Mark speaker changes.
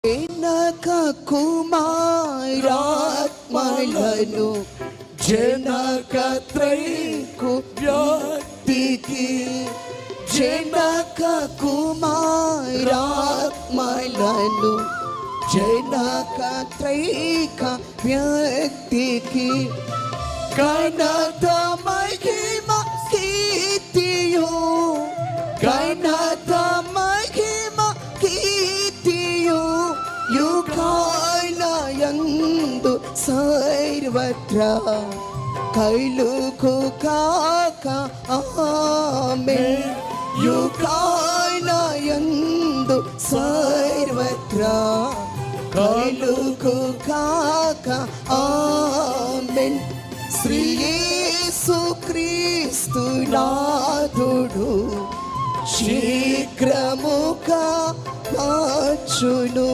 Speaker 1: జనక కుమారాత్మలను జనక త్రైకు వ్యక్తికి జనక కుమారాత్మలను జనక త్రైక వ్యక్తికి ఘనత మహిమ కీర్తియు ఘనత మహిమ కీర్తియు యుగాలయందు సర్వత్రా కలుగు కాక ఆమేన్. యుగాలయందు సర్వత్రా కలుగు కాక ఆమేన్. శ్రీ యేసు క్రీస్తు నాథుడు శీఘ్రముగా వచ్చును.